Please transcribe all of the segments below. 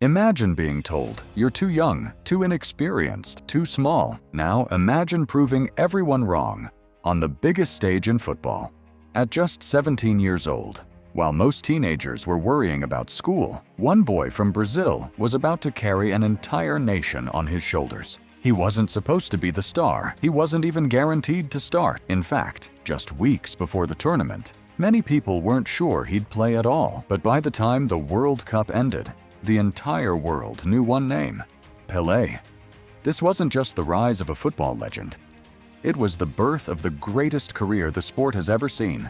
Imagine being told you're too young, too inexperienced, too small. Now imagine proving everyone wrong on the biggest stage in football. At just 17 years old, while most teenagers were worrying about school, one boy from Brazil was about to carry an entire nation on his shoulders. He wasn't supposed to be the star. He wasn't even guaranteed to start. In fact, just weeks before the tournament, many people weren't sure he'd play at all. But by the time the World Cup ended, the entire world knew one name: Pelé. This wasn't just the rise of a football legend. It was the birth of the greatest career the sport has ever seen.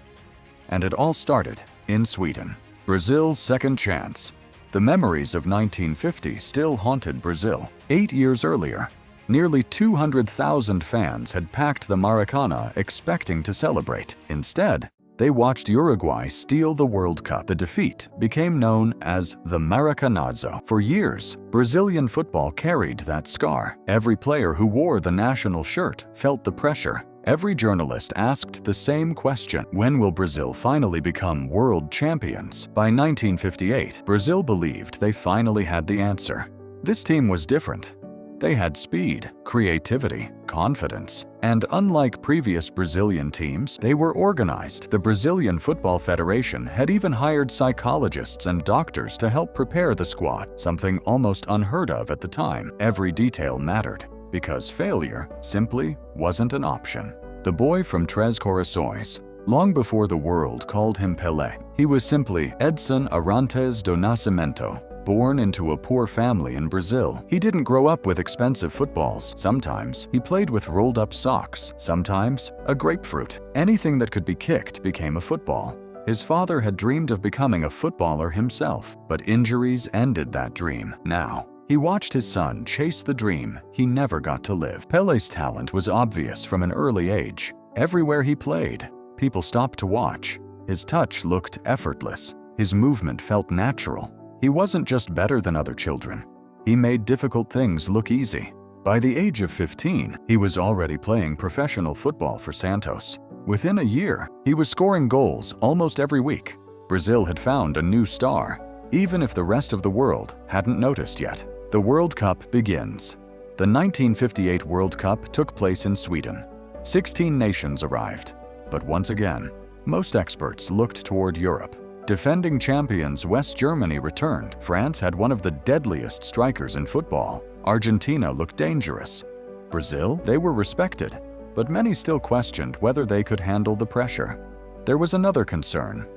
And it all started in Sweden, Brazil's second chance. The memories of 1950 still haunted Brazil. 8 years earlier, nearly 200,000 fans had packed the Maracanazo expecting to celebrate. Instead, they watched Uruguay steal the World Cup. The defeat became known as the Maracanazo. For years, Brazilian football carried that scar. Every player who wore the national shirt felt the pressure. Every journalist asked the same question: when will Brazil finally become world champions? By 1958, Brazil believed they finally had the answer. This team was different. They had speed, creativity, confidence, and unlike previous Brazilian teams, they were organized. The Brazilian Football Federation had even hired psychologists and doctors to help prepare the squad, something almost unheard of at the time. Every detail mattered, because failure simply wasn't an option. The boy from Três Corações, long before the world called him Pelé, he was simply Edson Arantes do Nascimento. Born into a poor family in Brazil, he didn't grow up with expensive footballs. Sometimes he played with rolled-up socks, sometimes a grapefruit. Anything that could be kicked became a football. His father had dreamed of becoming a footballer himself, but injuries ended that dream. Now, he watched his son chase the dream he never got to live. Pelé's talent was obvious from an early age. Everywhere he played, people stopped to watch. His touch looked effortless. His movement felt natural. He wasn't just better than other children. He made difficult things look easy. By the age of 15, he was already playing professional football for Santos. Within a year, he was scoring goals almost every week. Brazil had found a new star, even if the rest of the world hadn't noticed yet. The World Cup begins. The 1958 World Cup took place in Sweden. 16 nations arrived. But once again, most experts looked toward Europe. Defending champions West Germany returned. France had one of the deadliest strikers in football. Argentina looked dangerous. Brazil, they were respected, but many still questioned whether they could handle the pressure. There was another concern.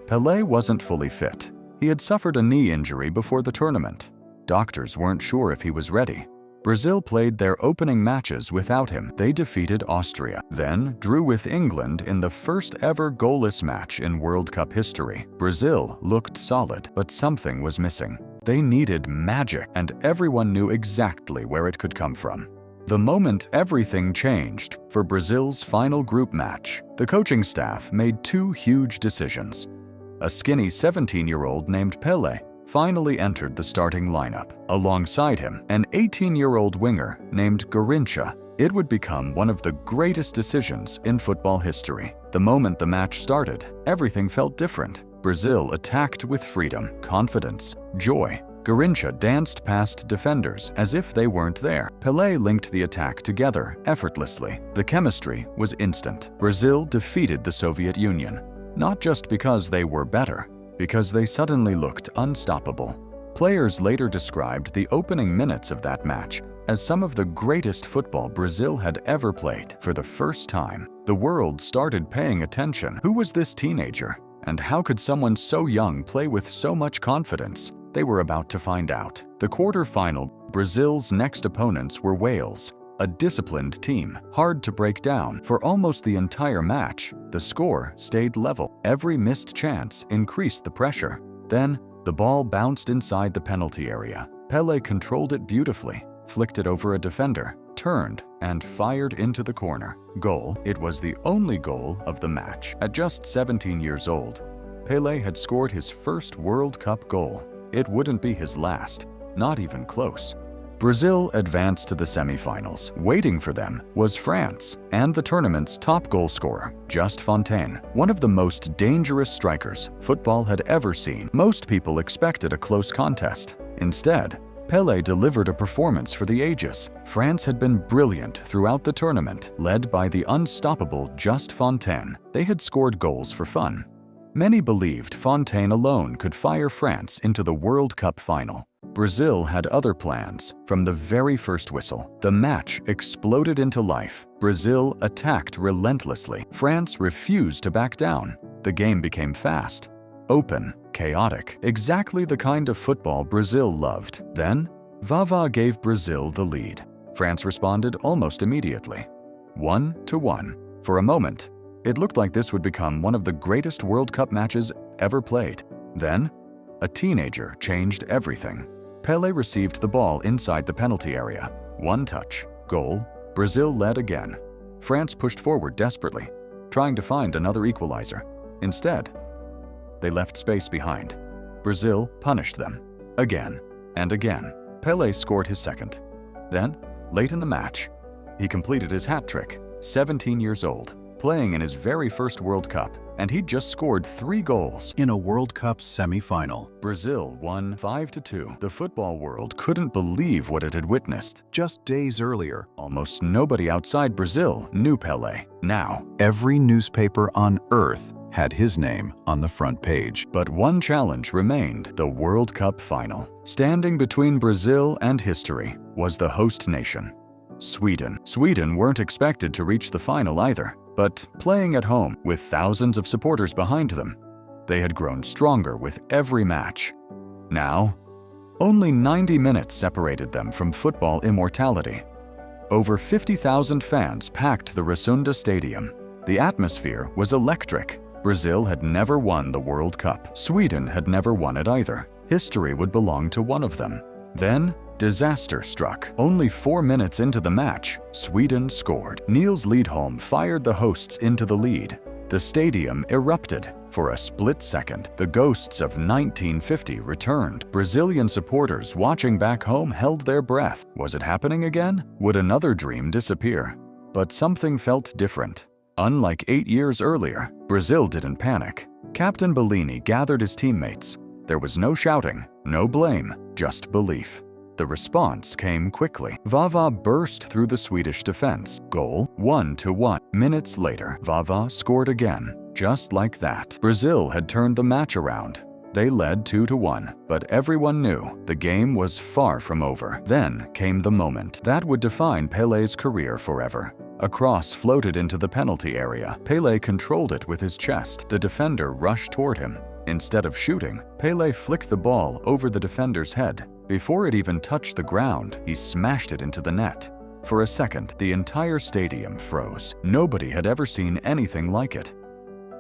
Pelé wasn't fully fit. He had suffered a knee injury before the tournament. Doctors weren't sure if he was ready. Brazil played their opening matches without him. They defeated Austria, then drew with England in the first ever goalless match in World Cup history. Brazil looked solid, but something was missing. They needed magic, and everyone knew exactly where it could come from. The moment everything changed for Brazil's final group match, the coaching staff made two huge decisions. A skinny 17-year-old named Pelé finally entered the starting lineup. Alongside him, an 18-year-old winger named Garrincha. It would become one of the greatest decisions in football history. The moment the match started, everything felt different. Brazil attacked with freedom, confidence, joy. Garrincha danced past defenders as if they weren't there. Pelé linked the attack together effortlessly. The chemistry was instant. Brazil defeated the Soviet Union, not just because they were better, because they suddenly looked unstoppable. Players later described the opening minutes of that match as some of the greatest football Brazil had ever played. For the first time, the world started paying attention. Who was this teenager? And how could someone so young play with so much confidence? They were about to find out. The quarter-final, Brazil's next opponents were Wales, a disciplined team, hard to break down. For almost the entire match, the score stayed level. Every missed chance increased the pressure. Then, the ball bounced inside the penalty area. Pelé controlled it beautifully, flicked it over a defender, turned, and fired into the corner. Goal. It was the only goal of the match. At just 17 years old, Pelé had scored his first World Cup goal. It wouldn't be his last, not even close. Brazil advanced to the semifinals. Waiting for them was France and the tournament's top goal scorer, Just Fontaine, one of the most dangerous strikers football had ever seen. Most people expected a close contest, Instead, Pelé delivered a performance for the ages. France had been brilliant throughout the tournament, led by the unstoppable Just Fontaine. They had scored goals for fun. Many believed Fontaine alone could fire France into the World Cup final. Brazil had other plans. From the very first whistle, the match exploded into life. Brazil attacked relentlessly. France refused to back down. The game became fast, open, chaotic, exactly the kind of football Brazil loved. Then, Vava gave Brazil the lead. France responded almost immediately. 1-1. For a moment, it looked like this would become one of the greatest World Cup matches ever played. Then, a teenager changed everything. Pelé received the ball inside the penalty area. One touch, goal, Brazil led again. France pushed forward desperately, trying to find another equalizer. Instead, they left space behind. Brazil punished them. Again and again. Pelé scored his second. Then, late in the match, he completed his hat trick, 17 years old, playing in his very first World Cup, and he'd just scored 3 goals in a World Cup semi-final. Brazil won 5-2. The football world couldn't believe what it had witnessed. Just days earlier, almost nobody outside Brazil knew Pelé. Now, every newspaper on Earth had his name on the front page. But one challenge remained: the World Cup final. Standing between Brazil and history was the host nation, Sweden. Sweden weren't expected to reach the final either, but playing at home with thousands of supporters behind them, they had grown stronger with every match. Now, only 90 minutes separated them from football immortality. Over 50,000 fans packed the Resunda Stadium. The atmosphere was electric. Brazil had never won the World Cup. Sweden had never won it either. History would belong to one of them. Then, disaster struck. Only 4 minutes into the match, Sweden scored. Niels Lidholm fired the hosts into the lead. The stadium erupted. For a split second, the ghosts of 1950 returned. Brazilian supporters watching back home held their breath. Was it happening again? Would another dream disappear? But something felt different. Unlike 8 years earlier, Brazil didn't panic. Captain Bellini gathered his teammates. There was no shouting, no blame, just belief. The response came quickly. Vava burst through the Swedish defense. Goal, 1-1. Minutes later, Vava scored again. Just like that, Brazil had turned the match around. They led 2-1, but everyone knew the game was far from over. Then came the moment that would define Pelé's career forever. A cross floated into the penalty area. Pelé controlled it with his chest. The defender rushed toward him. Instead of shooting, Pelé flicked the ball over the defender's head. Before it even touched the ground, he smashed it into the net. For a second, the entire stadium froze. Nobody had ever seen anything like it.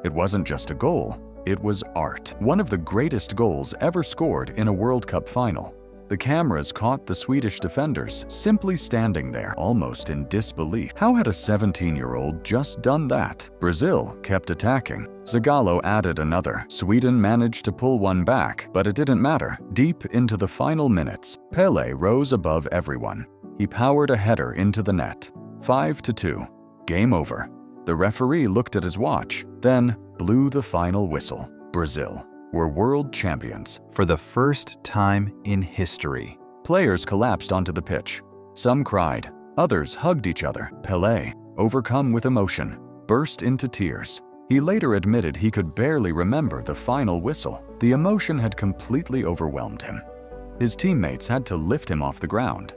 It wasn't just a goal, it was art. One of the greatest goals ever scored in a World Cup final. The cameras caught the Swedish defenders simply standing there, almost in disbelief. How had a 17-year-old just done that? Brazil kept attacking. Zagallo added another. Sweden managed to pull one back, but it didn't matter. Deep into the final minutes, Pelé rose above everyone. He powered a header into the net. 5-2. Game over. The referee looked at his watch, then blew the final whistle. Brazil were world champions. For the first time in history. Players collapsed onto the pitch. Some cried, others hugged each other. Pelé, overcome with emotion, burst into tears. He later admitted he could barely remember the final whistle. The emotion had completely overwhelmed him. His teammates had to lift him off the ground.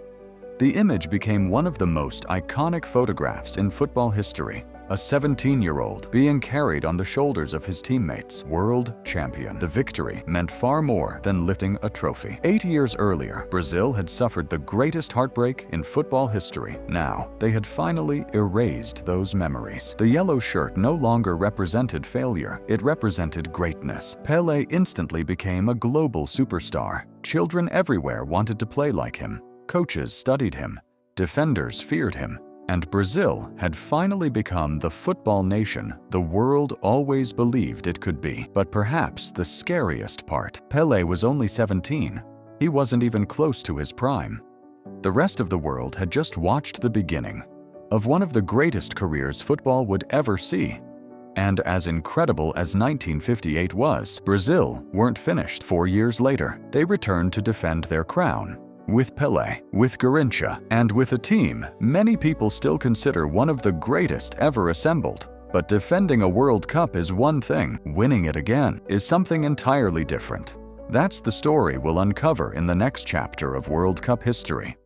The image became one of the most iconic photographs in football history. A 17-year-old being carried on the shoulders of his teammates. World champion. The victory meant far more than lifting a trophy. 8 years earlier, Brazil had suffered the greatest heartbreak in football history. Now, they had finally erased those memories. The yellow shirt no longer represented failure. It represented greatness. Pelé instantly became a global superstar. Children everywhere wanted to play like him. Coaches studied him. Defenders feared him. And Brazil had finally become the football nation the world always believed it could be. But perhaps the scariest part, Pelé was only 17. He wasn't even close to his prime. The rest of the world had just watched the beginning of one of the greatest careers football would ever see. And as incredible as 1958 was, Brazil weren't finished. 4 years later, they returned to defend their crown. With Pelé, with Garrincha, and with a team many people still consider one of the greatest ever assembled. But defending a World Cup is one thing, winning it again is something entirely different. That's the story we'll uncover in the next chapter of World Cup history.